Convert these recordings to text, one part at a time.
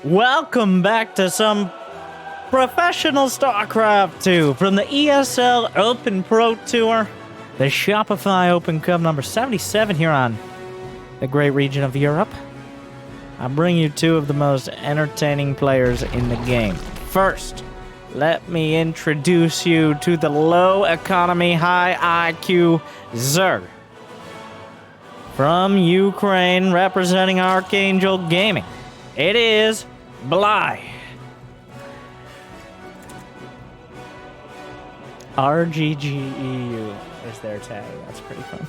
Welcome back to some professional StarCraft 2 from the ESL Open Pro Tour, the Shopify Open Cup number 77 here on the great region of Europe. I bring you two of the most entertaining players in the game. First, let me introduce you to the low economy, high IQ Zerg. From Ukraine, representing Archangel Gaming, it is Bly. RGGEU is their tag. That's pretty fun.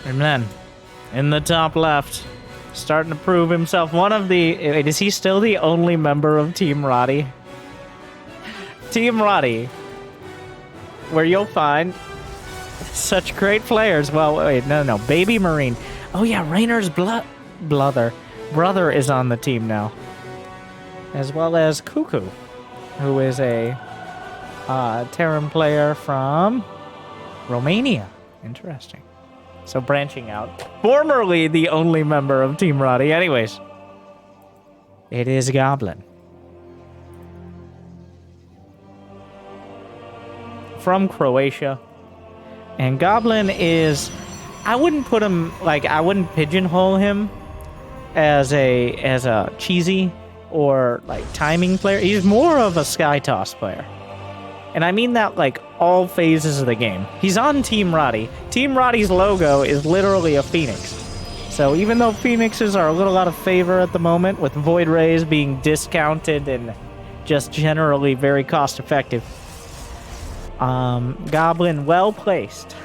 And then, in the top left, starting to prove himself, one of the... Wait, is he still the only member of Team Roddy? Team Roddy, where you'll find such great players. Well, wait, no. Baby Marine. Oh, yeah, Rainer's brother is on the team now. As well as Cuckoo, who is a Terran player from Romania. Interesting. So branching out. Formerly the only member of Team Roddy. Anyways, it is Goblin. From Croatia. And Goblin is... I wouldn't put him... I wouldn't pigeonhole him as a cheesy or, timing player. He's more of a Sky Toss player. And I mean that, all phases of the game. He's on Team Roddy. Team Roddy's logo is literally a phoenix. So even though phoenixes are a little out of favor at the moment, with Void Rays being discounted and just generally very cost-effective, Goblin well-placed.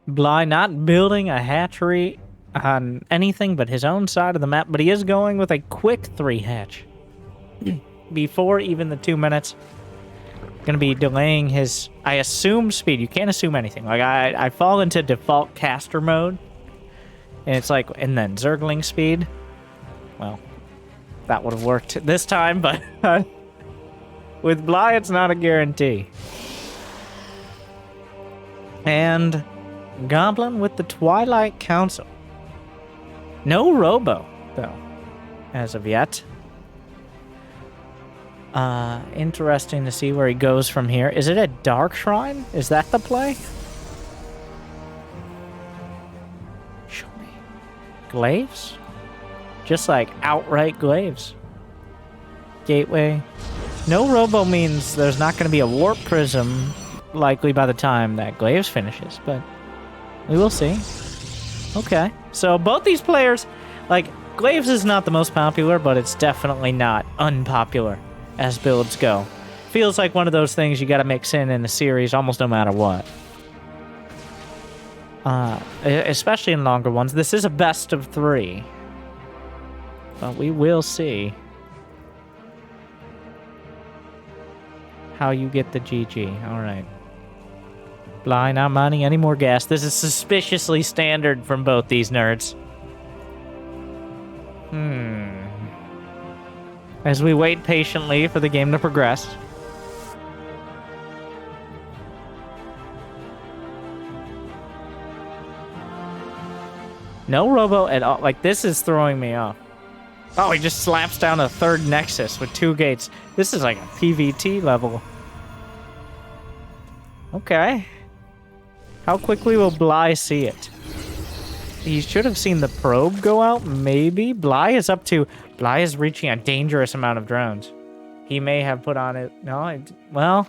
Bly not building a hatchery on anything but his own side of the map, but he is going with a quick 3-hatch. Before even the 2 minutes. Gonna be delaying his, I assume, speed. You can't assume anything. I fall into default caster mode. And it's and then Zergling speed. Well, that would have worked this time, but with Bly, it's not a guarantee. And Goblin with the Twilight Council. No Robo, though, as of yet. Interesting to see where he goes from here. Is it a Dark Shrine? Is that the play? Show me. Glaives? Just outright Glaives. Gateway. No Robo means there's not going to be a Warp Prism likely by the time that Glaives finishes, but we will see. Okay. So both these players, Glaives is not the most popular, but it's definitely not unpopular as builds go. Feels like one of those things you got to mix in a series almost no matter what. Especially in longer ones. This is a best of 3. But we will see how you get the GG. All right. Bly not mining any more gas. This is suspiciously standard from both these nerds. As we wait patiently for the game to progress. No Robo at all. This is throwing me off. Oh, he just slaps down a 3rd Nexus with 2 gates. This is like a PVT level. Okay. How quickly will Bly see it? He should have seen the probe go out, maybe? Bly is reaching a dangerous amount of drones. He may have put on it... No, well,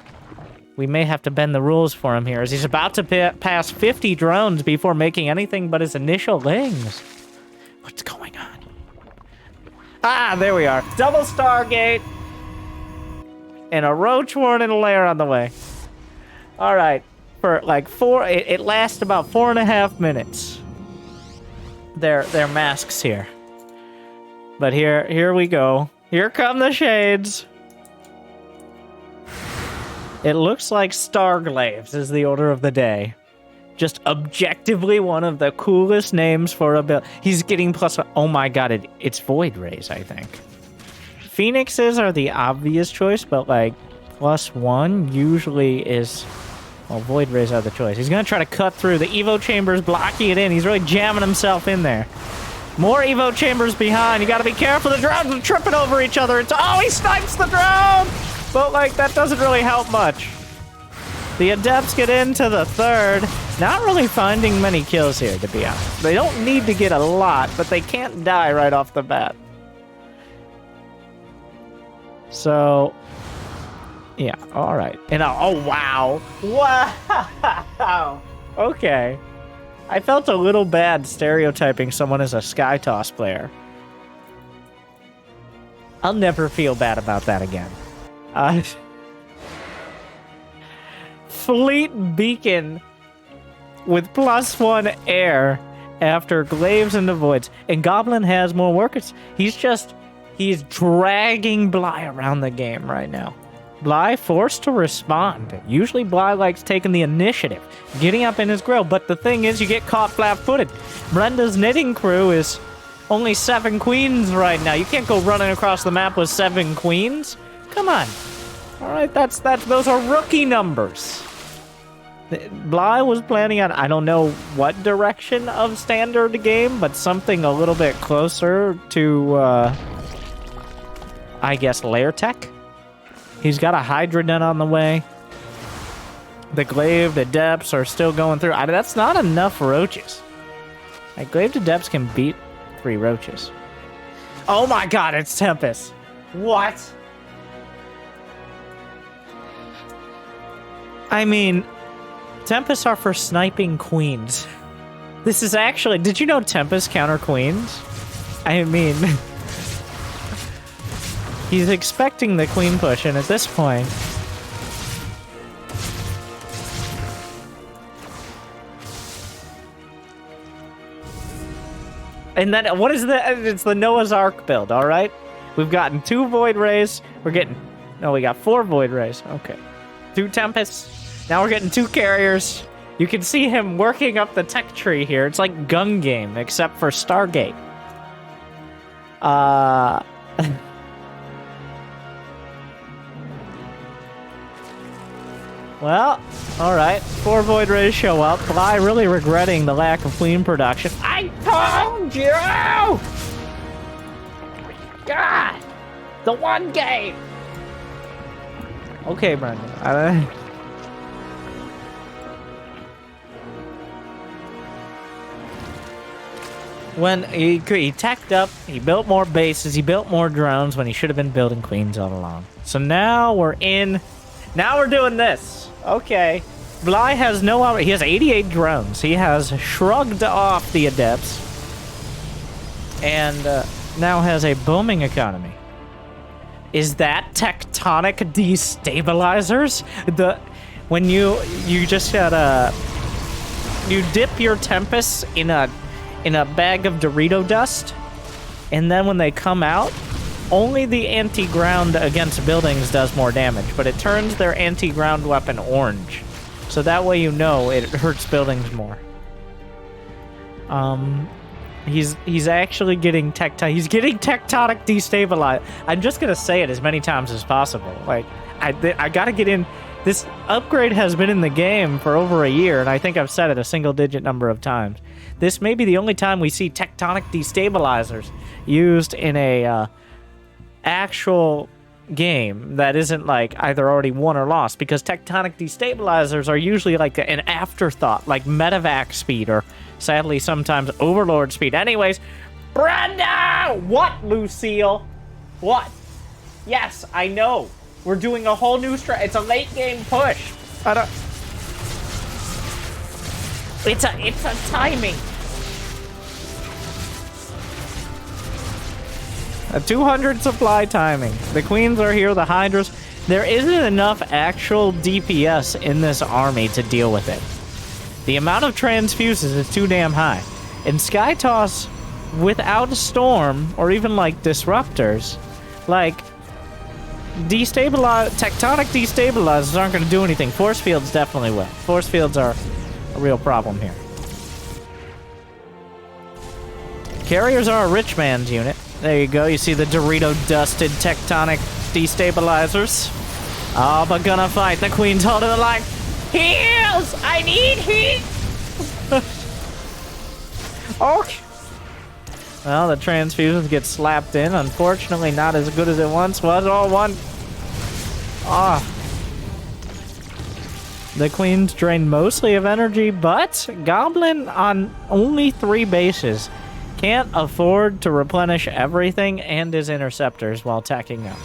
we may have to bend the rules for him here, as he's about to pass 50 drones before making anything but his initial lings. What's going on? Ah, there we are. Double Stargate. And a Roach Warden lair on the way. All right. For it lasts about 4.5 minutes. Their masks here. But here we go. Here come the shades. It looks like Starglaives is the order of the day. Just objectively one of the coolest names for a build. He's getting plus... Oh my god, it's Void Rays, I think. Phoenixes are the obvious choice, but +1 usually is Well, Void Rays are the choice. He's going to try to cut through. The Evo Chamber's blocking it in. He's really jamming himself in there. More Evo Chambers behind. You got to be careful. The drones are tripping over each other. Oh, he snipes the drone! But, like, that doesn't really help much. The Adepts get into the third. Not really finding many kills here, to be honest. They don't need to get a lot, but they can't die right off the bat. So, yeah, all right. And oh, wow. Wow. Okay. I felt a little bad stereotyping someone as a SkyToss player. I'll never feel bad about that again. Fleet Beacon with +1 air after Glaives and the Voids. And Goblin has more workers. He's dragging Bly around the game right now. Bly forced to respond. Usually Bly likes taking the initiative, getting up in his grill, but the thing is you get caught flat-footed. Brenda's knitting crew is only 7 queens right now. You can't go running across the map with 7 queens. Come on. All right, those are rookie numbers. Bly was planning on, I don't know what direction of standard game, but something a little bit closer to, I guess, lair tech. He's got a Hydrodent on the way. The Glaive Adepts are still going through. That's not enough roaches. Like, Glaive Adepts can beat 3 roaches. Oh my god, it's Tempest. What? I mean, Tempests are for sniping queens. This is actually... Did you know Tempest counter queens? I mean... He's expecting the queen push, and at this point... And then, what is the... It's the Noah's Ark build, alright? We've gotten 2 Void Rays. We're getting... No, we got 4 Void Rays. Okay. 2 Tempests. Now we're getting 2 Carriers. You can see him working up the tech tree here. It's like Gun Game, except for Stargate. Well, alright. 4 Void Rays show up. Bly really regretting the lack of queen production. I told you! God! The one game! Okay, Brendan. When he teched up, he built more bases, he built more drones when he should have been building queens all along. So now we're in... Now we're doing this. Okay. Bly has no... He has 88 drones. He has shrugged off the Adepts. And now has a booming economy. Is that tectonic destabilizers? When you just gotta... You dip your Tempests in a bag of Dorito dust, and then when they come out, only the anti-ground against buildings does more damage, but it turns their anti-ground weapon orange. So that way you know it hurts buildings more. He's actually getting tectonic destabilized. I'm just gonna say it as many times as possible. Like, I gotta get in. This upgrade has been in the game for over a year, and I think I've said it a single-digit number of times. This may be the only time we see tectonic destabilizers used in a actual game that isn't like either already won or lost, because tectonic destabilizers are usually like an afterthought, like medevac speed or sadly sometimes overlord speed. Anyways, Brenda! What, Lucille? What? Yes, I know. We're doing a whole new it's a late game push. It's a timing. A 200 supply timing. The queens are here, the hydras. There isn't enough actual DPS in this army to deal with it. The amount of transfuses is too damn high. And SkyToss, without a storm, or even like disruptors, like tectonic destabilizers aren't going to do anything. Force fields definitely will. Force fields are a real problem here. Carriers are a rich man's unit. There you go. You see the Dorito-dusted tectonic destabilizers. Oh, but gonna fight. The queen's holding the line. Heals! I need heals! Okay. Well, the transfusions get slapped in. Unfortunately, not as good as it once was. Oh, one. Ah. The Queen's drained mostly of energy, but Goblin on only 3 bases can't afford to replenish everything and his interceptors while tacking out.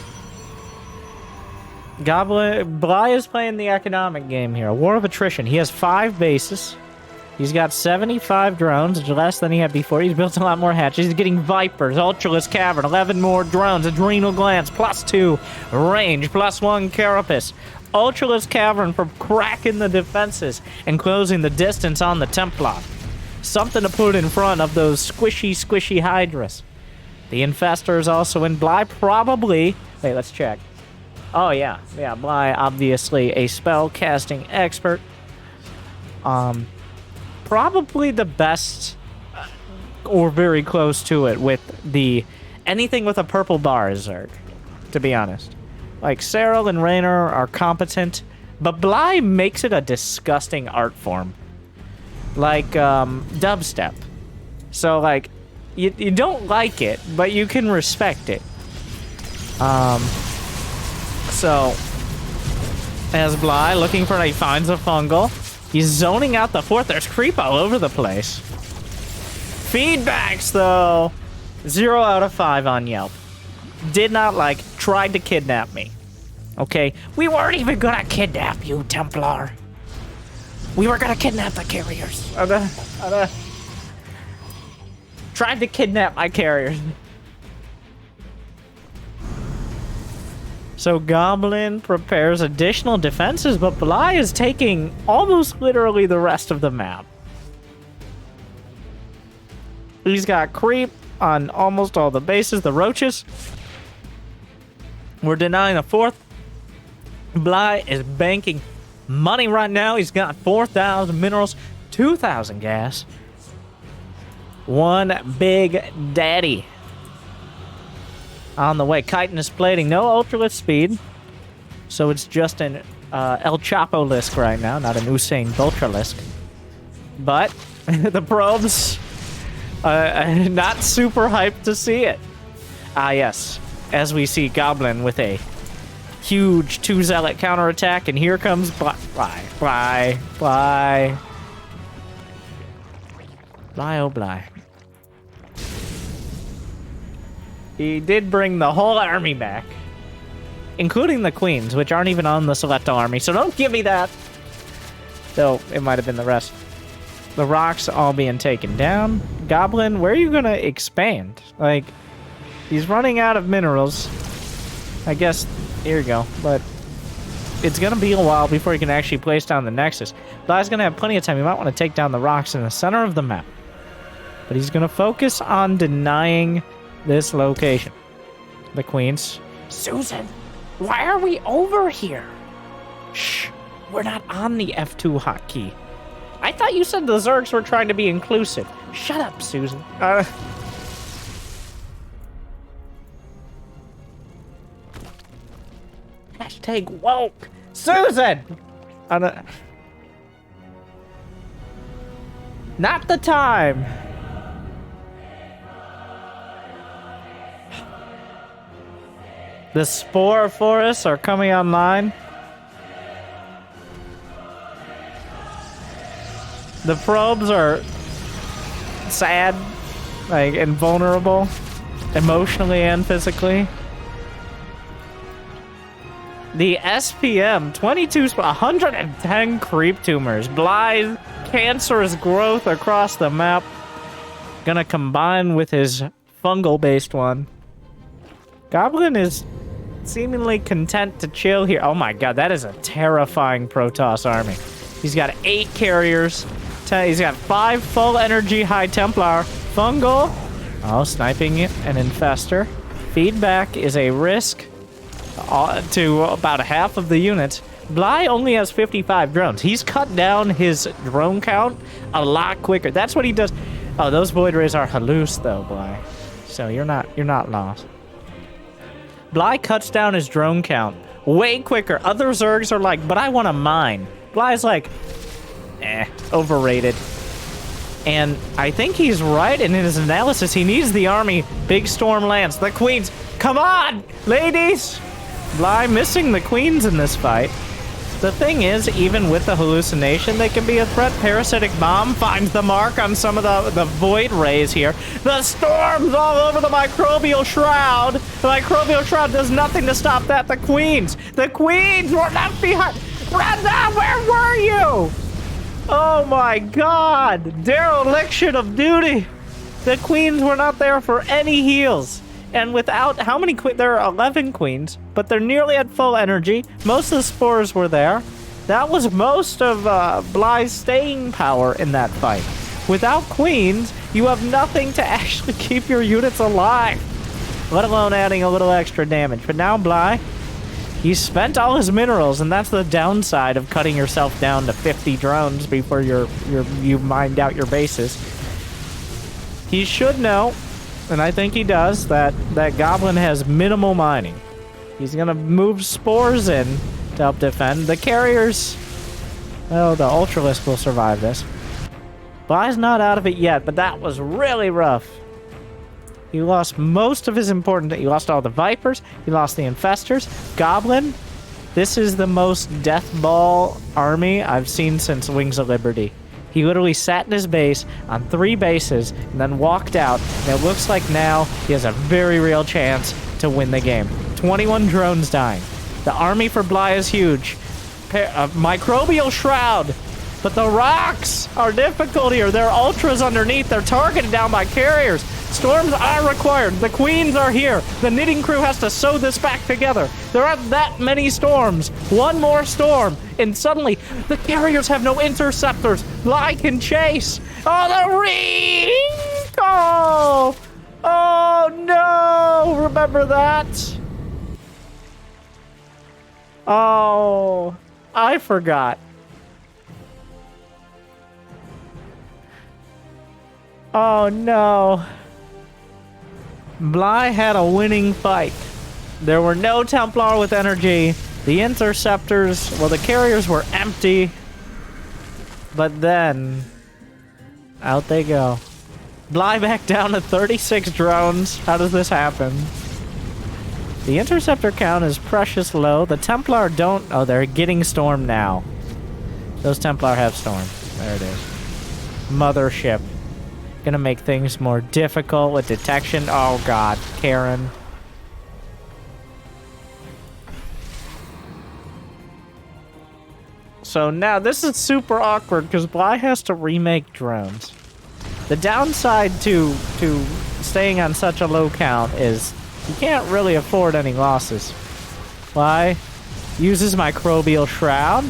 Bly is playing the economic game here. A war of attrition. He has 5 bases. He's got 75 drones, less than he had before. He's built a lot more hatches. He's getting Vipers, Ultralisk Cavern, 11 more drones, Adrenal Glands, +2, range, +1 Carapace. Ultralisk Cavern for cracking the defenses and closing the distance on the Templar. Something to put in front of those squishy Hydras. The Infestor is also in. Bly probably... Wait, let's check. Oh, yeah. Yeah, Bly, obviously a spell casting expert. Probably the best, or very close to it, with the... Anything with a purple bar is Zerg, to be honest. Like, Cyril and Raynor are competent, but Bly makes it a disgusting art form. Like, dubstep. So, like, you don't like it, but you can respect it. So, as Bly, looking for, he finds a fungal. He's zoning out the 4th. There's creep all over the place. Feedbacks, though. 0 out of 5 on Yelp. Did not like, tried to kidnap me. Okay? We weren't even gonna kidnap you, Templar. We were gonna kidnap the carriers. Tried to kidnap my carriers. So Goblin prepares additional defenses, but Bly is taking almost literally the rest of the map. He's got creep on almost all the bases. The roaches. We're denying a 4th. Bly is banking money right now. He's got 4,000 minerals, 2,000 gas. One big daddy on the way. Chitinous plating, no ultralisk speed. So it's just an El Chapo Lisk right now, not an Usain Boltralisk. But the probes, not super hyped to see it. Ah, yes. As we see Goblin with a huge 2 Zealot counterattack, and here comes Bly. Bly, oh Bly. He did bring the whole army back, including the queens, which aren't even on the Celestial army, so don't give me that. Though, it might have been the rest. The rocks all being taken down. Goblin, where are you gonna expand? Like, he's running out of minerals. I guess, here you go, but it's gonna be a while before he can actually place down the Nexus. Bly's gonna have plenty of time. He might want to take down the rocks in the center of the map. But he's gonna focus on denying this location. The queens. Susan, why are we over here? Shh, we're not on the F2 hotkey. I thought you said the Zergs were trying to be inclusive. Shut up, Susan. Hashtag woke. Susan! Not the time. The spore forests are coming online. The probes are sad, like, and vulnerable, emotionally and physically. The SPM, 110 creep tumors. Bly's cancerous growth across the map. Gonna combine with his fungal-based one. Goblin is seemingly content to chill here. Oh my god, that is a terrifying Protoss army. He's got 8 carriers. He's got 5 full energy High Templar. Fungal. Oh, sniping an Infestor. Feedback is a risk to about half of the units. Bly only has 55 drones. He's cut down his drone count a lot quicker. That's what he does. Oh, those Void Rays are halluc though, Bly. So you're not lost. Bly cuts down his drone count way quicker. Other Zergs are like, but I want to mine. Bly's like, overrated. And I think he's right, and in his analysis, he needs the army. Big storm lands. The queens. Come on, ladies! Bly missing the queens in this fight. The thing is, even with the hallucination, they can be a threat. Parasitic Bomb finds the mark on some of the Void Rays here. The storms all over the Microbial Shroud. The Microbial Shroud does nothing to stop that. The queens were left behind. Brenda, where were you? Oh my god. Dereliction of duty. The queens were not there for any heals. And without, how many queens? There are 11 queens, but they're nearly at full energy. Most of the spores were there. That was most of Bly's staying power in that fight. Without queens, you have nothing to actually keep your units alive, let alone adding a little extra damage. But now Bly, he's spent all his minerals, and that's the downside of cutting yourself down to 50 drones before you mined out your bases. He should know, and I think he does, that Goblin has minimal mining. He's gonna move spores in to help defend. The carriers, oh, the Ultralisk will survive this. Bly's not out of it yet, but that was really rough. He lost most of his important... He lost all the Vipers. He lost the Infestors. Goblin, this is the most death ball army I've seen since Wings of Liberty. He literally sat in his base on 3 bases and then walked out. And it looks like now he has a very real chance to win the game. 21 drones dying. The army for Bly is huge. Microbial Shroud. But the rocks are difficult here. There are ultras underneath. They're targeted down by carriers. Storms are required. The queens are here. The knitting crew has to sew this back together. There aren't that many storms. One more storm, and suddenly the carriers have no interceptors. Bly can chase. Oh, the recall! Oh no! Remember that? Oh, I forgot. Oh no. Bly had a winning fight. There were no Templar with energy. The interceptors, well, the carriers were empty. But then, out they go. Bly back down to 36 drones. How does this happen? The interceptor count is precious low. The Templar don't... Oh, they're getting storm now. Those Templar have storm. There it is. Mothership. Gonna make things more difficult with detection. Oh god, Karen. So now this is super awkward because Bly has to remake drones. The downside to staying on such a low count is you can't really afford any losses. Bly uses Microbial Shroud.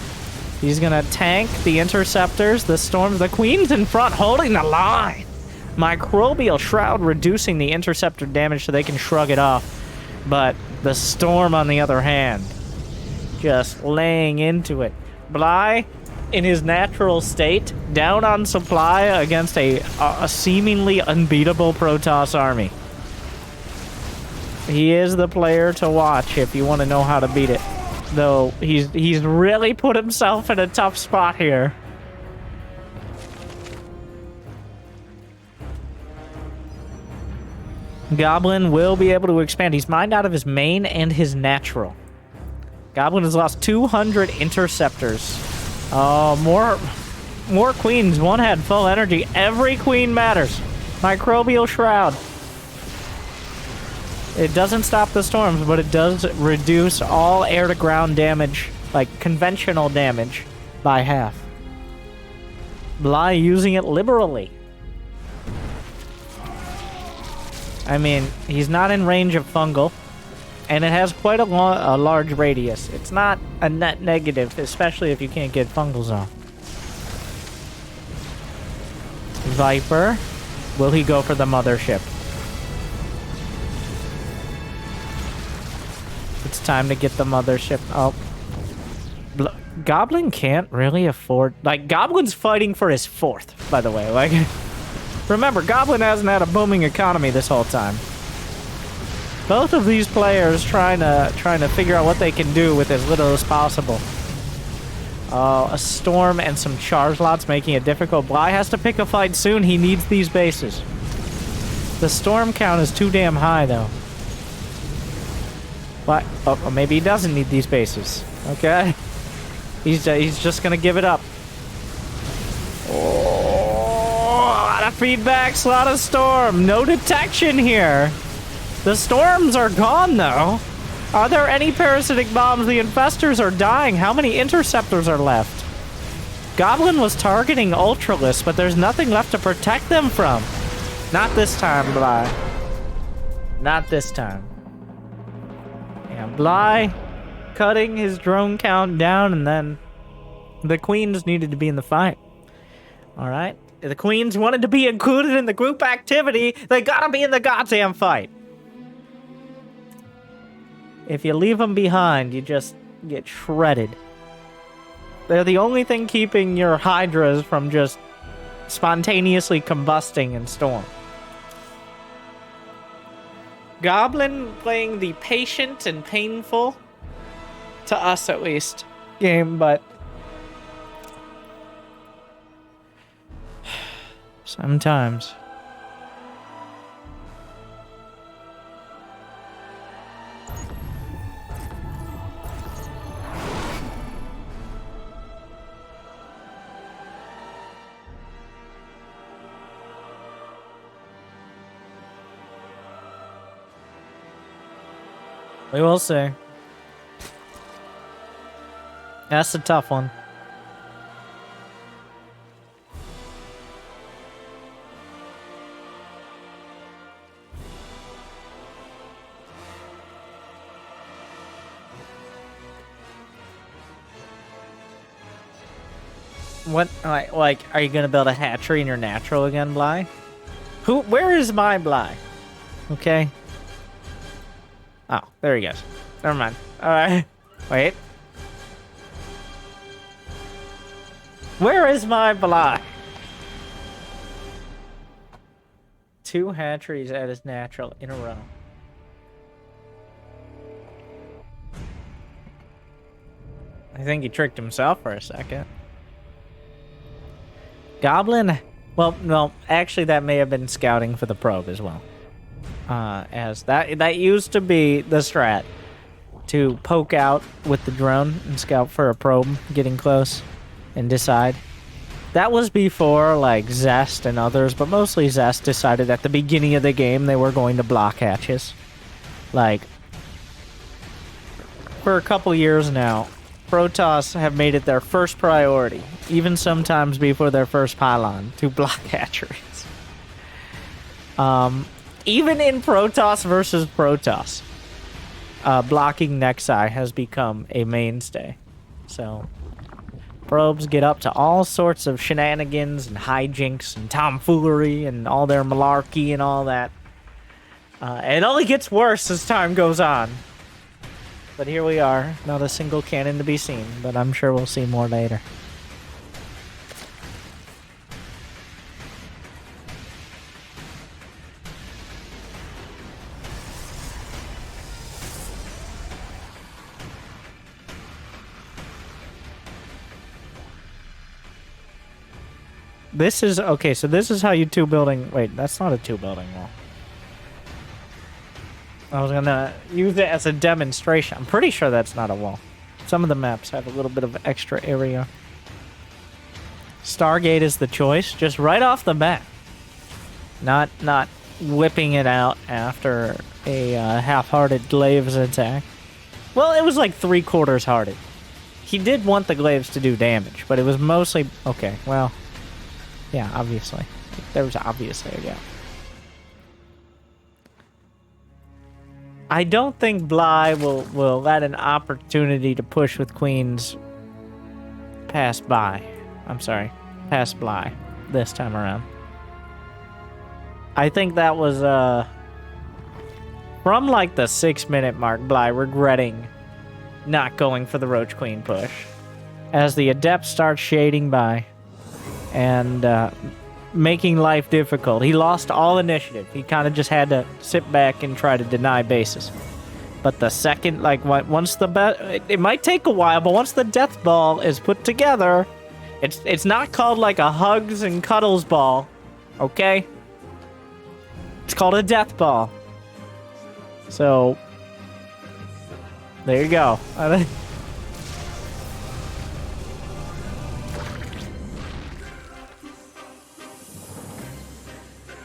He's gonna tank the interceptors, the storms, the queens in front holding the line. Microbial Shroud reducing the interceptor damage so they can shrug it off. But the storm, on the other hand, just laying into it. Bly, in his natural state, down on supply against a seemingly unbeatable Protoss army. He is the player to watch if you want to know how to beat it. Though, he's really put himself in a tough spot here. Goblin will be able to expand. He's mined out of his main and his natural. Goblin has lost 200 interceptors. Oh, more queens. One had full energy. Every queen matters. Microbial Shroud. It doesn't stop the storms, but it does reduce all air-to-ground damage, like conventional damage, by half. Bly using it liberally. I mean, he's not in range of fungal, and it has quite a large radius. It's not a net negative, especially if you can't get fungals off. Viper. Will he go for the mothership? It's time to get the mothership. Oh. Goblin can't really afford... Like, Goblin's fighting for his 4th, by the way. Like... Remember, Goblin hasn't had a booming economy this whole time. Both of these players trying to figure out what they can do with as little as possible. A storm and some charge lots making it difficult. Bly has to pick a fight soon. He needs these bases. The storm count is too damn high, though. But oh, maybe he doesn't need these bases. Okay, he's just gonna give it up. Oh, a lot of feedbacks, a lot of storm. No detection here. The storms are gone, though. Are there any parasitic bombs? The infestors are dying. How many interceptors are left? Goblin was targeting Ultralisk, but there's nothing left to protect them from. Not this time, Bly. Not this time. Yeah, Bly cutting his drone count down, and then the Queens needed to be in the fight. All right? The Queens wanted to be included in the group activity. They gotta be in the goddamn fight. If you leave them behind, you just get shredded. They're the only thing keeping your Hydras from just spontaneously combusting in Storm. Goblin playing the patient and painful, to us at least, game, but sometimes. We will see. That's a tough one. What, like, are you gonna build a hatchery in your natural again, Bly? Where is my Bly? Okay. Oh, there he goes. Never mind. Alright. Wait. Where is my Bly? 2 hatcheries at his natural in a row. I think he tricked himself for a second. Goblin? Well, no, actually that may have been scouting for the probe as well. As that used to be the strat, to poke out with the drone and scout for a probe getting close and decide. That was before like Zest and others, but mostly Zest decided at the beginning of the game they were going to block hatches. Like, for a couple years now, Protoss have made it their first priority, even sometimes before their first pylon, to block hatcheries. Even in Protoss versus Protoss, blocking Nexi has become a mainstay. So, probes get up to all sorts of shenanigans and hijinks and tomfoolery and all their malarkey and all that. And it only gets worse as time goes on. But here we are, not a single cannon to be seen, but I'm sure we'll see more later. This is, okay, so this is how you two-building, wait, that's not a two-building wall. I was gonna use it as a demonstration. I'm pretty sure that's not a wall. Some of the maps have a little bit of extra area. Stargate is the choice, just right off the bat. Not whipping it out after a half-hearted Glaives attack. Well, it was like 3/4 hearted. He did want the Glaives to do damage, but it was mostly, okay, well, yeah, obviously. There was obviously a gap. I don't think Bly will let an opportunity to push with Queens pass by. I'm sorry, pass Bly this time around. I think that was from like the 6-minute mark, Bly regretting not going for the Roach Queen push. As the Adept starts shading by and making life difficult. He lost all initiative. He kind of just had to sit back and try to deny bases. But the second, like, once the it might take a while, but once the death ball is put together, it's not called like a hugs and cuddles ball, okay? It's called a death ball. So, there you go.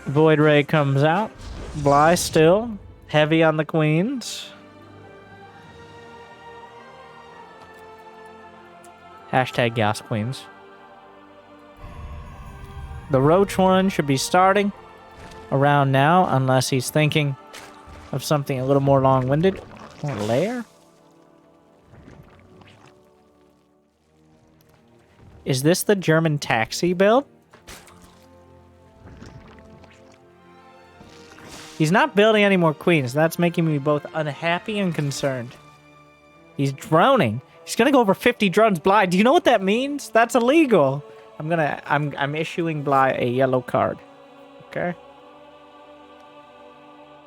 Void Ray comes out. Bly still heavy on the queens. Hashtag gas queens. The Roach one should be starting around now, unless he's thinking of something a little more long-winded. More lair? Is this the German taxi build? He's not building any more queens. That's making me both unhappy and concerned. He's droning. He's gonna go over 50 drones. Bly, do you know what that means? That's illegal. I'm issuing Bly a yellow card. Okay?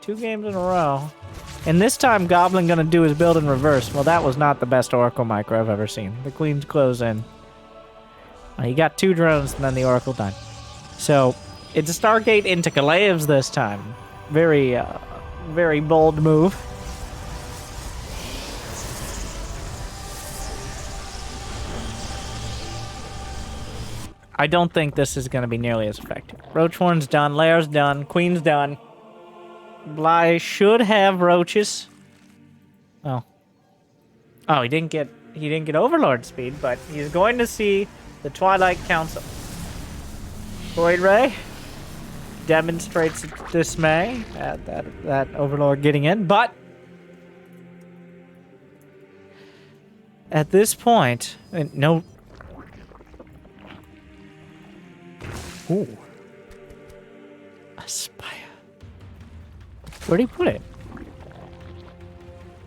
2 games in a row. And this time, Goblin gonna do his build in reverse. Well, that was not the best Oracle micro I've ever seen. The queens close in. He got 2 drones, and then the Oracle died. So, it's a Stargate into Kalaev's this time. Very, very bold move. I don't think this is going to be nearly as effective. Roach Horn's done, Lair's done, Queen's done. Bly should have roaches. Oh. Oh, he didn't get Overlord speed, but he's going to see the Twilight Council. Void Ray demonstrates dismay at that Overlord getting in, but at this point, no. Ooh. Aspire. Where'd he put it?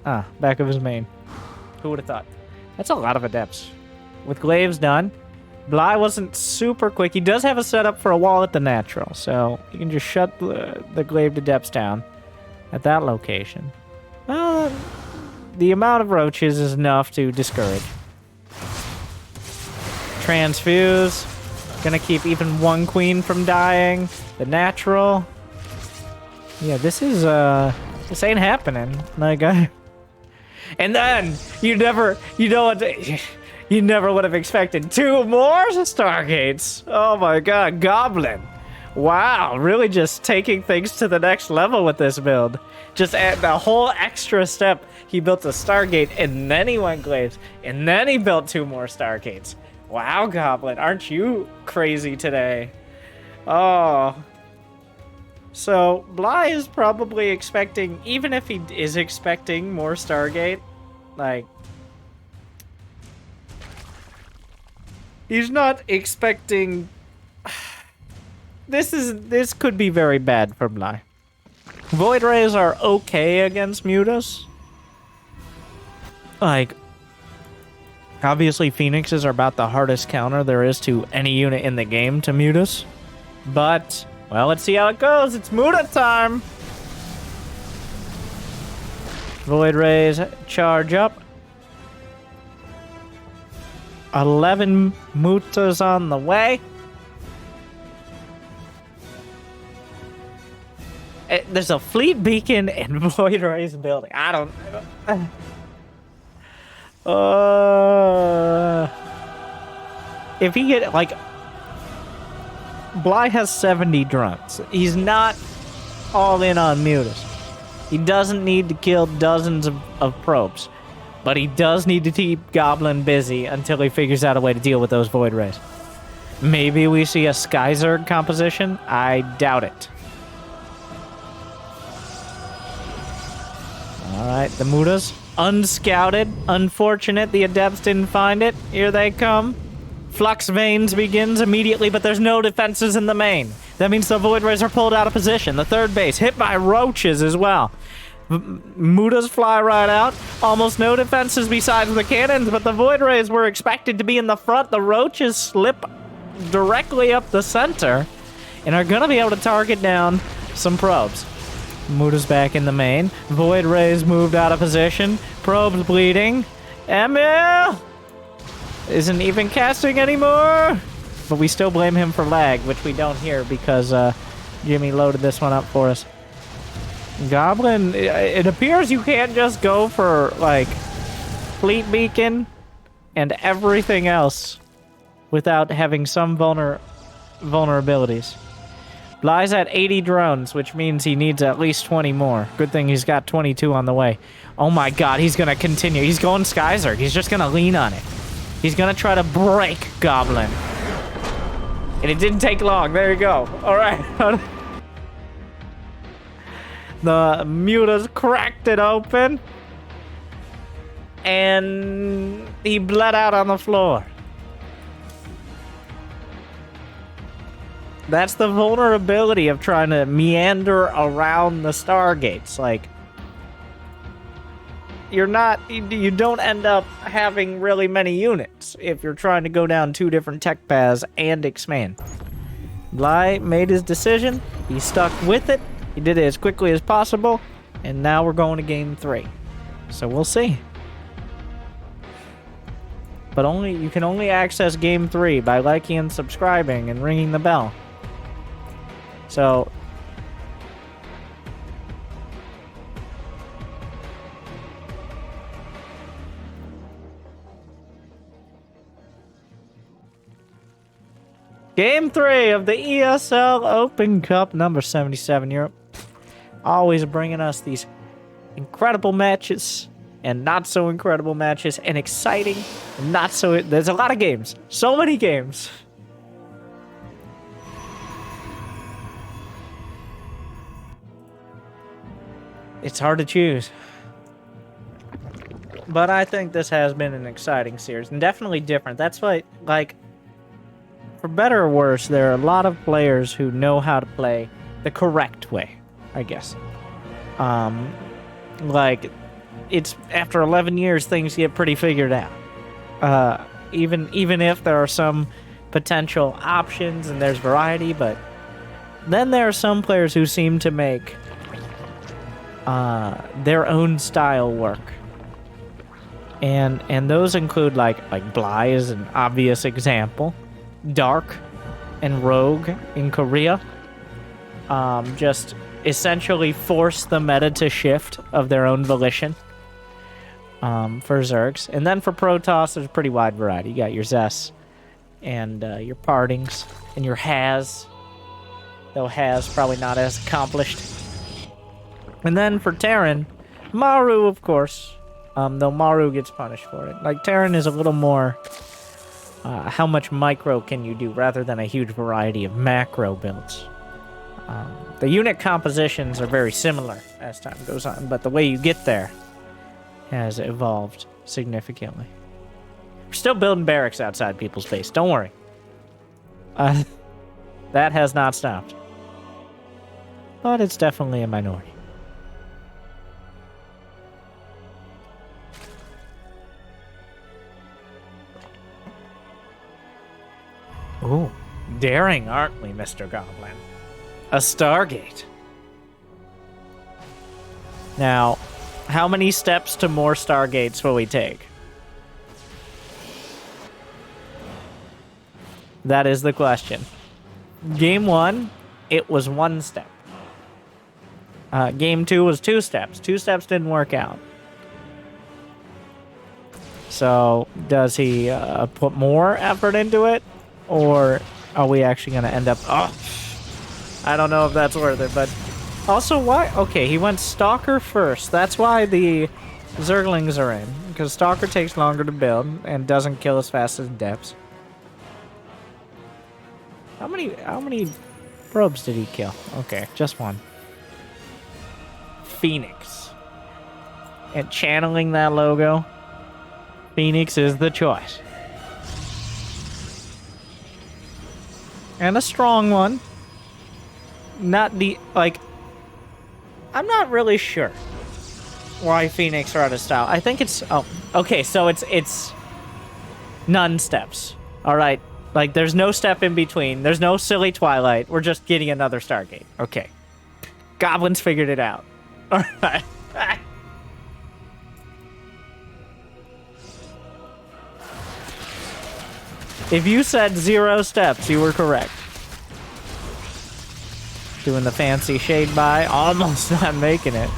Ah, back of his main. Who would have thought? That's a lot of adepts. With glaives done, Bly wasn't super quick. He does have a setup for a wall at the natural, so you can just shut the glaive adepts down at that location. The amount of roaches is enough to discourage. Transfuse. Gonna keep even 1 queen from dying. The natural. Yeah, this ain't happening. Like, and then you never would have expected 2 more Stargates. Oh my god, Goblin. Wow, really just taking things to the next level with this build. Just add the whole extra step. He built a Stargate, and then he went glaives, and then he built 2 more Stargates. Wow, Goblin, aren't you crazy today? Oh. So, Bly is probably expecting, even if he is expecting more Stargate, like, he's not expecting. This could be very bad for Bly. Void Rays are okay against Mutas. Like, obviously Phoenixes are about the hardest counter there is to any unit in the game to Mutas. But, well, let's see how it goes. It's Muta time. Void Rays charge up. 11 Mutas on the way. There's a fleet beacon in Void Rays building. I don't. If he get like, Bly has 70 drones. He's not all in on Mutas. He doesn't need to kill dozens of probes, but he does need to keep Goblin busy until he figures out a way to deal with those Void Rays. Maybe we see a Sky Zerg composition. I doubt it. Alright, the Mutas. Unscouted. Unfortunate the Adepts didn't find it. Here they come. Flux Veins begins immediately, but there's no defenses in the main. That means the Void Rays are pulled out of position. The third base hit by roaches as well. Mutas fly right out. Almost no defenses besides the cannons, but the Void Rays were expected to be in the front. The roaches slip directly up the center and are going to be able to target down some probes. Muda's back in the main. Void Ray's moved out of position. Probe's bleeding. Emil isn't even casting anymore. But we still blame him for lag, which we don't hear because Jimmy loaded this one up for us. Goblin, it appears you can't just go for, like, Fleet Beacon and everything else without having some vulnerabilities. Bly's at 80 drones, which means he needs at least 20 more. Good thing he's got 22 on the way. Oh my god, he's gonna continue. He's going Sky Zerg. He's just gonna lean on it. He's gonna try to break Goblin. And it didn't take long. There you go. Alright. The Muta's cracked it open. And he bled out on the floor. That's the vulnerability of trying to meander around the Stargates. Like, you don't end up having really many units if you're trying to go down two different tech paths and expand. Bly made his decision. He stuck with it. He did it as quickly as possible. And now we're going to game 3. So we'll see. But you can only access game 3 by liking and subscribing and ringing the bell. So, Game 3 of the ESL Open Cup number 77 Europe. Always bringing us these incredible matches and not so incredible matches and exciting and not so... There's a lot of games. So many games. It's hard to choose. But I think this has been an exciting series and definitely different. That's why, like, for better or worse, there are a lot of players who know how to play the correct way, I guess. Like, it's after 11 years, things get pretty figured out. Even if there are some potential options and there's variety, but then there are some players who seem to make their own style work. And those include like Bly is an obvious example. Dark and Rogue in Korea just essentially force the meta to shift of their own volition for Zergs. And then for Protoss, there's a pretty wide variety. You got your Zess and your Partings and your Has, though Has probably not as accomplished. And then for Terran, Maru, of course, though Maru gets punished for it. Like, Terran is a little more, how much micro can you do, rather than a huge variety of macro builds. The unit compositions are very similar as time goes on, but the way you get there has evolved significantly. We're still building barracks outside people's base, don't worry. That has not stopped. But it's definitely a minority. Ooh, daring, aren't we, Mr. Goblin? A Stargate. Now, how many steps to more Stargates will we take? That is the question. Game 1, it was 1 step. Game 2 was 2 steps. 2 steps didn't work out. So, does he put more effort into it? Or are we actually going to end up... Oh, I don't know if that's worth it, but... Also, why... Okay, he went Stalker first. That's why the Zerglings are in. Because Stalker takes longer to build and doesn't kill as fast as Depths. How many probes did he kill? Okay, just 1. Phoenix. And channeling that logo, Phoenix is the choice. And a strong one. Not the, like... I'm not really sure why Phoenix are out of style. I think it's... Oh, okay, so it's none steps. Alright, like, there's no step in between. There's no silly Twilight. We're just getting another Stargate. Okay. Goblins figured it out. All right. If you said 0 steps, you were correct. Doing the fancy shade by, almost not making it.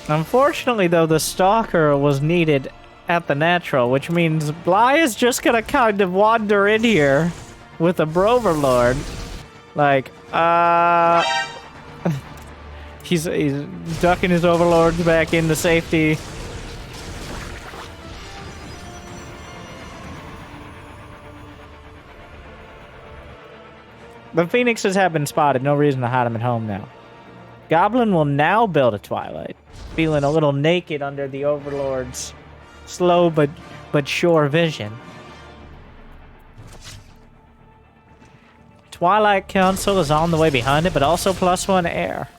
Unfortunately, though, the Stalker was needed at the natural, which means Bly is just gonna kind of wander in here with a Broverlord. Like, he's ducking his Overlords back into safety. The Phoenixes have been spotted. No reason to hide them at home now. Goblin will now build a Twilight, feeling a little naked under the Overlord's slow but sure vision. Twilight Council is on the way behind it, but also +1 air.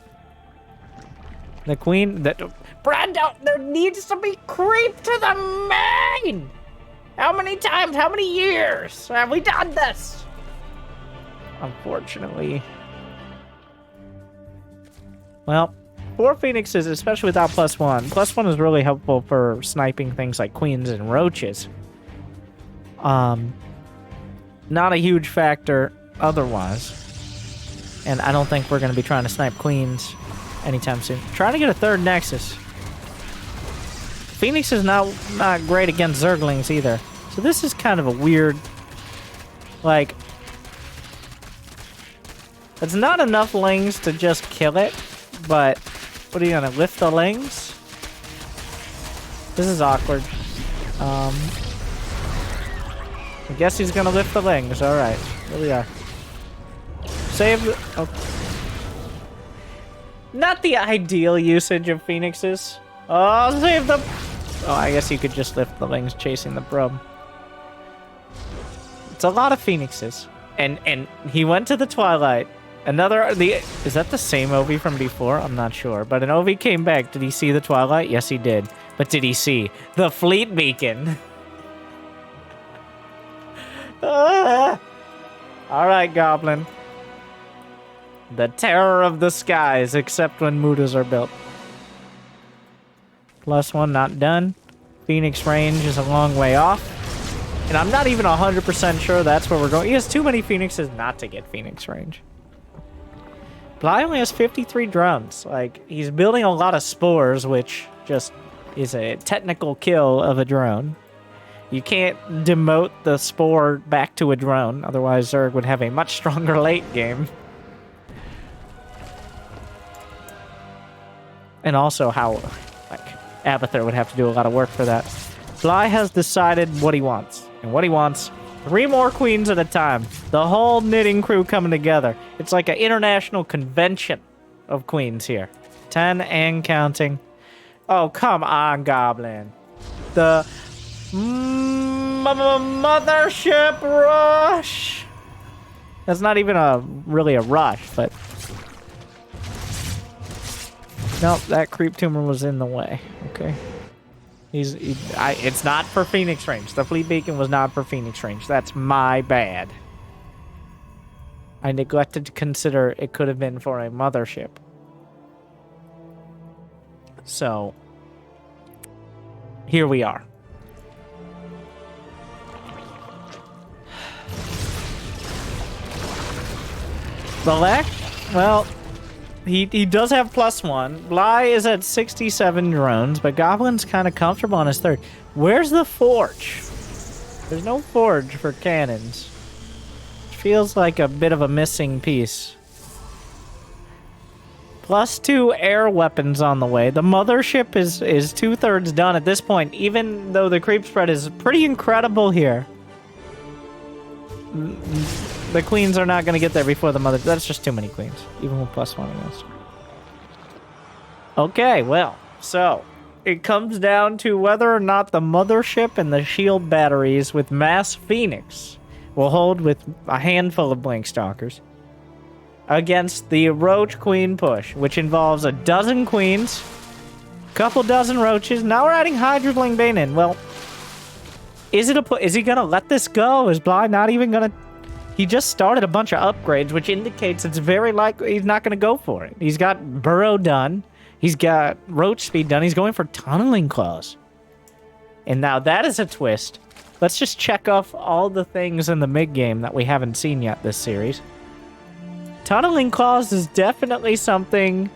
The Queen... Brando, there needs to be creep to the main! How many times, how many years have we done this? Unfortunately. Well, 4 Phoenixes, especially without +1. +1 is really helpful for sniping things like Queens and Roaches. Not a huge factor otherwise. And I don't think we're going to be trying to snipe Queens anytime soon. Trying to get a 3rd Nexus. Phoenix is not great against Zerglings either. So this is kind of a weird... Like... It's not enough Lings to just kill it, but... What are you gonna lift the Lings? This is awkward. I guess he's gonna lift the Lings. Alright, here we are. Save the... Oh. Not the ideal usage of Phoenixes. Oh, save them! Oh, I guess you could just lift the Lings chasing the probe. It's a lot of Phoenixes. And he went to the Twilight. Is that the same Ovi from before? I'm not sure. But an Ovi came back. Did he see the Twilight? Yes, he did. But did he see the Fleet Beacon? Alright, Goblin. The terror of the skies, except when Mutas are built. +1 not done. Phoenix range is a long way off. And I'm not even 100% sure that's where we're going. He has too many Phoenixes not to get Phoenix range. Bly only has 53 drones. Like, he's building a lot of spores, which just is a technical kill of a drone. You can't demote the spore back to a drone, otherwise Zerg would have a much stronger late game. And also how, like, Abathur would have to do a lot of work for that. Bly has decided what he wants. And what he wants, 3 more Queens at a time. The whole knitting crew coming together. It's like an international convention of Queens here. 10 and counting. Oh, come on, Goblin. The mothership rush. That's not even really a rush, but... Nope, that creep tumor was in the way. Okay. It's not for Phoenix range. The Fleet Beacon was not for Phoenix range. That's my bad. I neglected to consider it could have been for a mothership. So, here we are. Belek? Well... He does have +1. Bly is at 67 drones, but Goblin's kind of comfortable on his 3rd. Where's the forge? There's no forge for cannons. Feels like a bit of a missing piece. +2 air weapons on the way. The mothership is 2/3 done at this point, even though the creep spread is pretty incredible here. The Queens are not going to get there before the mother. That's just too many Queens, even with +1 against. Okay, well, so it comes down to whether or not the mothership and the shield batteries with mass Phoenix will hold with a handful of Blink Stalkers against the Roach Queen push, which involves a dozen Queens, couple dozen Roaches. Now we're adding Hydra Bane in. Well, is he gonna let this go? Is Bly not even gonna He just started a bunch of upgrades, which indicates it's very likely he's not going to go for it. He's got Burrow done. He's got Roach Speed done. He's going for Tunneling Claws. And now that is a twist. Let's just check off all the things in the mid-game that we haven't seen yet this series. Tunneling Claws is definitely something...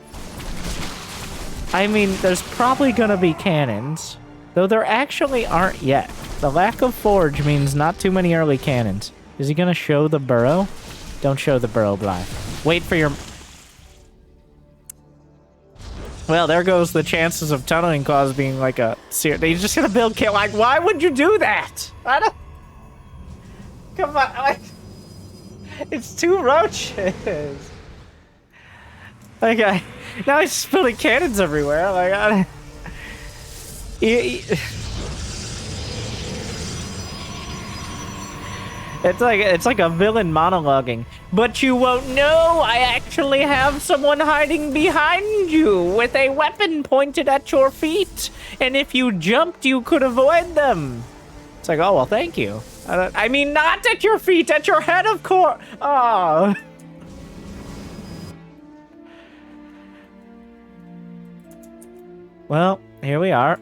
I mean, there's probably going to be cannons, though there actually aren't yet. The lack of Forge means not too many early cannons. Is he going to show the Burrow? Don't show the Burrow, Bly. Wait for your... Well, there goes the chances of Tunneling Claws being like a... He's just going to build kill. Like, why would you do that? I don't... Come on. Like... It's 2 roaches. Like, now he's just building cannons everywhere. Like, It's like a villain monologuing. But you won't know, I actually have someone hiding behind you with a weapon pointed at your feet. And if you jumped, you could avoid them. It's like, oh, well, thank you. I mean, not at your feet, at your head, of course. Oh. Well, here we are.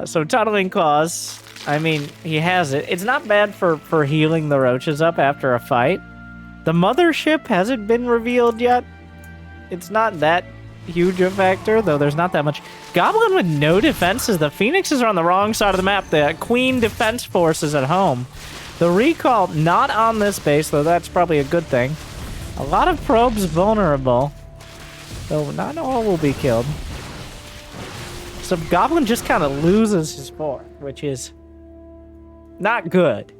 So Tunneling Claws, I mean, he has it. It's not bad for healing the roaches up after a fight. The mothership hasn't been revealed yet. It's not that huge a factor, though there's not that much. Goblin with no defenses. The Phoenixes are on the wrong side of the map. The Queen Defense Force is at home. The Recall not on this base, though that's probably a good thing. A lot of probes vulnerable, though not all will be killed. So Goblin just kind of loses his fort, which is not good.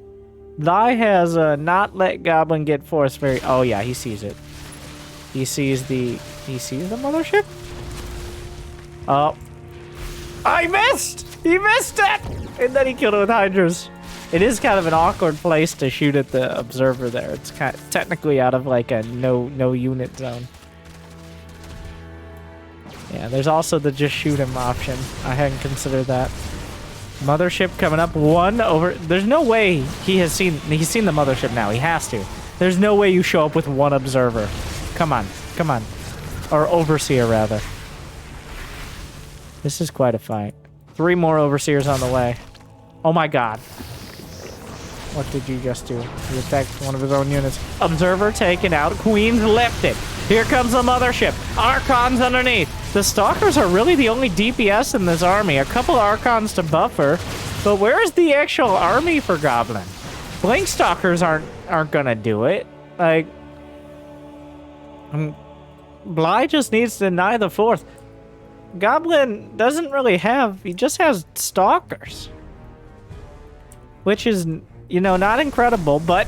Bly has not let Goblin get force very... Oh yeah, he sees it. He sees the mothership? Oh. I missed! He missed it! And then he killed it with Hydras. It is kind of an awkward place to shoot at the observer there. It's kind of technically out of like a no unit zone. Yeah, there's also the just shoot him option. I hadn't considered that. Mothership coming up 1 over... There's no way he's seen the mothership now. He has to. There's no way you show up with 1 observer. Come on. Come on. Or overseer, rather. This is quite a fight. 3 more overseers on the way. Oh my god. What did you just do? He attacked one of his own units. Observer taken out. Queen's lifted. Here comes the mothership. Archons underneath. The Stalkers are really the only DPS in this army. A couple Archons to buffer. But where is the actual army for Goblin? Blink Stalkers aren't gonna do it. Like... Bly just needs to deny the 4th. Goblin doesn't really have... He just has Stalkers. Which is, you know, not incredible, but...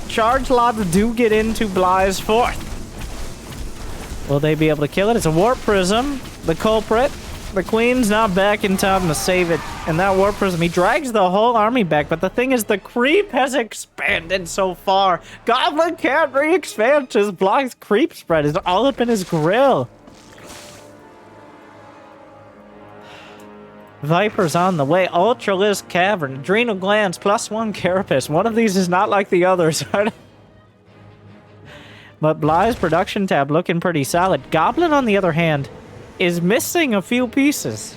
Charge lots do get into Bly's 4th. Will they be able to kill it? It's a Warp Prism. The culprit. The Queen's not back in time to save it. And that Warp Prism, he drags the whole army back. But the thing is, the creep has expanded so far. Goblin can't re-expand. His Bly's creep spread is all up in his grill. Viper's on the way. Ultralisk Cavern. Adrenal Glands. +1 Carapace. One of these is not like the others. But Bly's production tab looking pretty solid. Goblin, on the other hand, is missing a few pieces.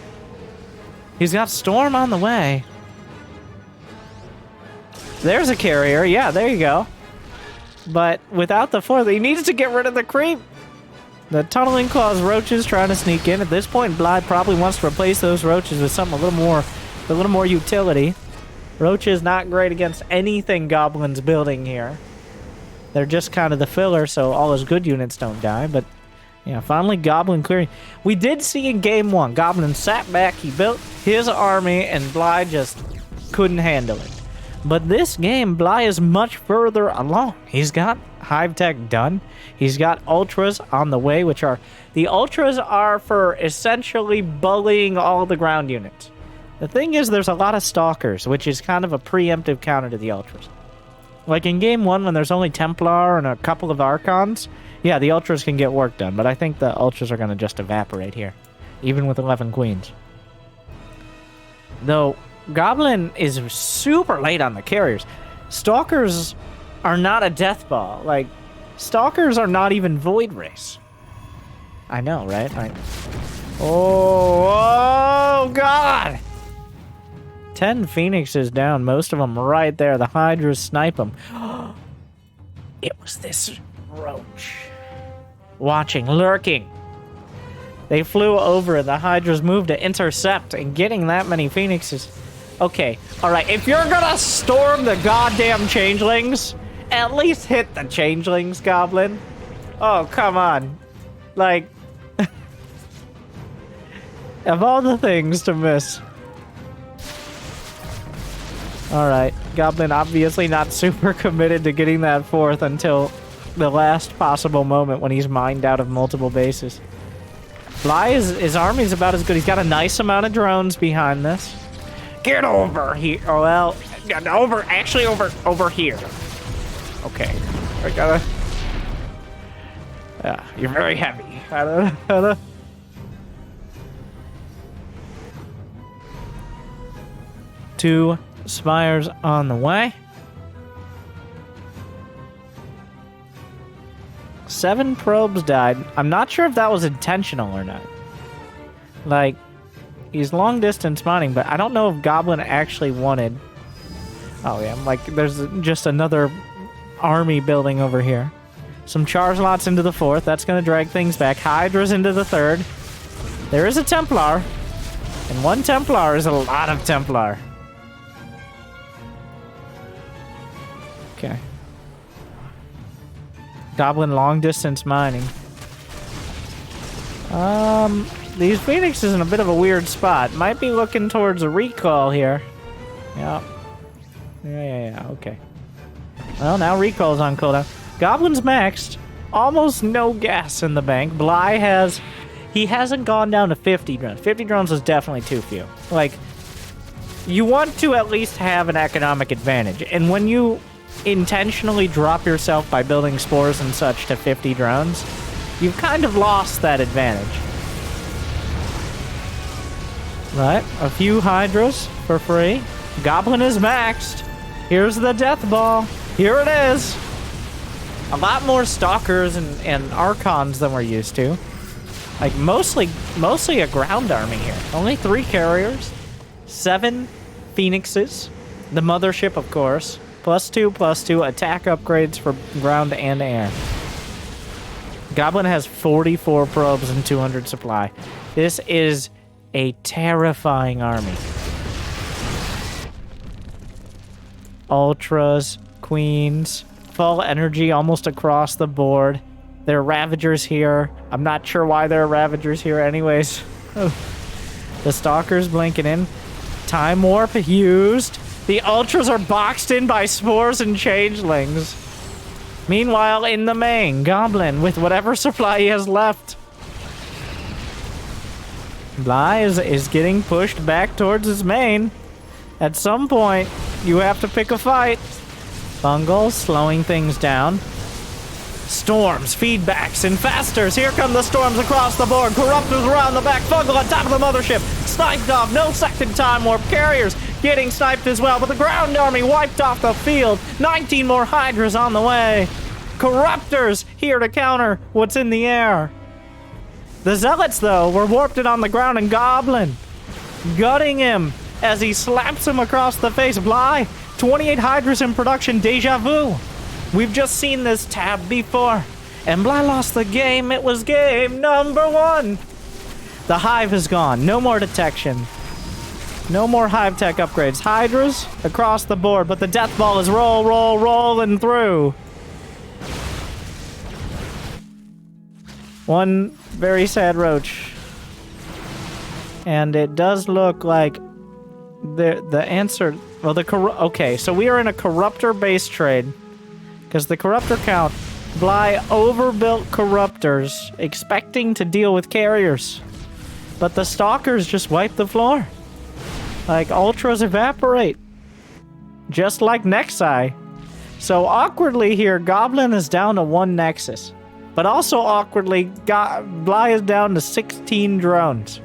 He's got Storm on the way. There's a carrier. Yeah, there you go. But without the 4th, he needs to get rid of the creep. The Tunneling Claws roaches trying to sneak in. At this point, Bly probably wants to replace those roaches with something a little more utility. Roach is not great against anything Goblin's building here. They're just kind of the filler, so all his good units don't die. But, yeah, finally Goblin clearing. We did see in Game 1, Goblin sat back, he built his army, and Bly just couldn't handle it. But this game, Bly is much further along. He's got Hive Tech done. He's got Ultras on the way, which are... The Ultras are for essentially bullying all the ground units. The thing is, there's a lot of Stalkers, which is kind of a preemptive counter to the Ultras. Like in Game 1, when there's only Templar and a couple of Archons, yeah, the Ultras can get work done, but I think the Ultras are going to just evaporate here, even with 11 Queens. Though, Goblin is super late on the carriers. Stalkers are not a death ball. Like, Stalkers are not even Void Race. I know, right? Oh, God! 10 Phoenixes down, most of them right there. The Hydras snipe them. It was this roach. Watching, lurking. They flew over, and the Hydras moved to intercept, and getting that many Phoenixes. Okay, alright, if you're gonna storm the goddamn Changelings, at least hit the Changelings, Goblin. Oh, come on. Like, of all the things to miss. Alright, Goblin obviously not super committed to getting that 4th until the last possible moment when he's mined out of multiple bases. Bly, his army's about as good. He's got a nice amount of drones behind this. Get over here. Oh, well, over here. Okay. I gotta... Yeah, you're very heavy. I don't know. Two Spires on the way. 7 probes died. I'm not sure if that was intentional or not. Like, he's long distance mining, but I don't know if Goblin actually wanted... Oh yeah, like, there's just another army building over here. Some charge lots into the 4th. That's going to drag things back. Hydras into the 3rd. There is a Templar. And 1 Templar is a lot of Templar. Okay. Goblin long distance mining. These Phoenixes in a bit of a weird spot. Might be looking towards a recall here. Yeah. Yeah, okay. Well, now recall's on cooldown. Goblin's maxed. Almost no gas in the bank. Bly has... He hasn't gone down to 50 drones. 50 drones is definitely too few. Like, you want to at least have an economic advantage. And when you intentionally drop yourself by building spores and such to 50 drones, you've kind of lost that advantage. Right, a few Hydras for free. Goblin is maxed. Here's the death ball. Here it is. A lot more Stalkers and Archons than we're used to. Like, mostly a ground army here. Only 3 carriers. 7 Phoenixes. The mothership, of course. +2/+2 attack upgrades for ground and air. Goblin has 44 probes and 200 supply. This is a terrifying army. Ultras, Queens, full energy almost across the board. There are Ravagers here. I'm not sure why there are Ravagers here anyways. The Stalkers blinking in. Time Warp used. The Ultras are boxed in by Spores and Changelings. Meanwhile, in the main, Goblin, with whatever supply he has left. Bly is getting pushed back towards his main. At some point, you have to pick a fight. Bungle slowing things down. Storms, feedbacks, and fasters. Here come the storms across the board. Corruptors around the back. Fungal on top of the mothership. Sniped off. No second time warp. Carriers getting sniped as well. But the ground army wiped off the field. 19 more Hydras on the way. Corruptors here to counter what's in the air. The Zealots, though, were warped in on the ground, and Goblin gutting him as he slaps him across the face. Bly, 28 Hydras in production. Deja vu. We've just seen this tab before. And Bly lost the game. It was game number 1. The Hive is gone. No more detection. No more Hive tech upgrades. Hydras across the board, but the death ball is rolling through. One very sad roach. And it does look like the answer... Well, okay, so we are in a Corruptor base trade. Because the Corruptor count, Bly overbuilt Corruptors, expecting to deal with carriers. But the Stalkers just wipe the floor. Like, Ultras evaporate. Just like Nexi. So awkwardly here, Goblin is down to 1 Nexus. But also awkwardly, Bly is down to 16 drones.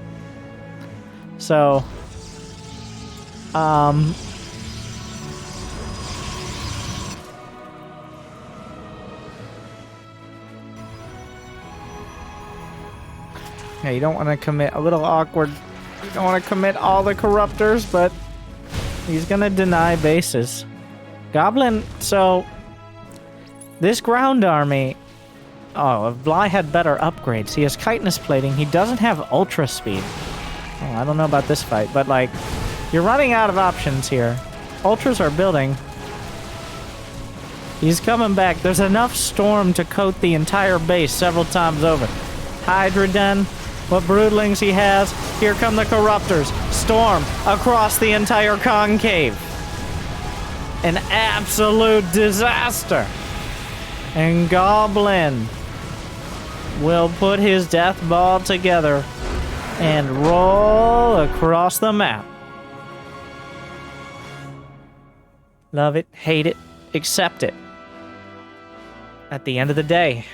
So, Yeah, you don't want to commit. A little awkward. You don't want to commit all the corruptors, but he's going to deny bases. Goblin, so this ground army... Oh, if Bly had better upgrades. He has chitinous plating. He doesn't have ultra speed. Oh, I don't know about this fight, but like, you're running out of options here. Ultras are building. He's coming back. There's enough storm to coat the entire base several times over. Hydra Den, what broodlings he has. Here come the corruptors. Storm across the entire concave. An absolute disaster. And Goblin will put his death ball together and roll across the map. Love it, hate it, accept it. At the end of the day,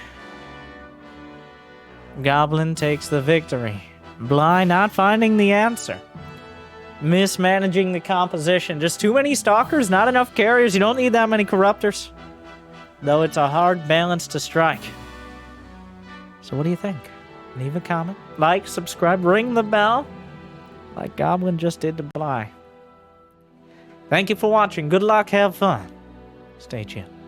Goblin takes the victory. Bly not finding the answer. Mismanaging the composition. Just too many stalkers, not enough carriers. You don't need that many corruptors. Though it's a hard balance to strike. So what do you think? Leave a comment, like, subscribe, ring the bell, like Goblin just did to Bly. Thank you for watching. Good luck, have fun. Stay tuned.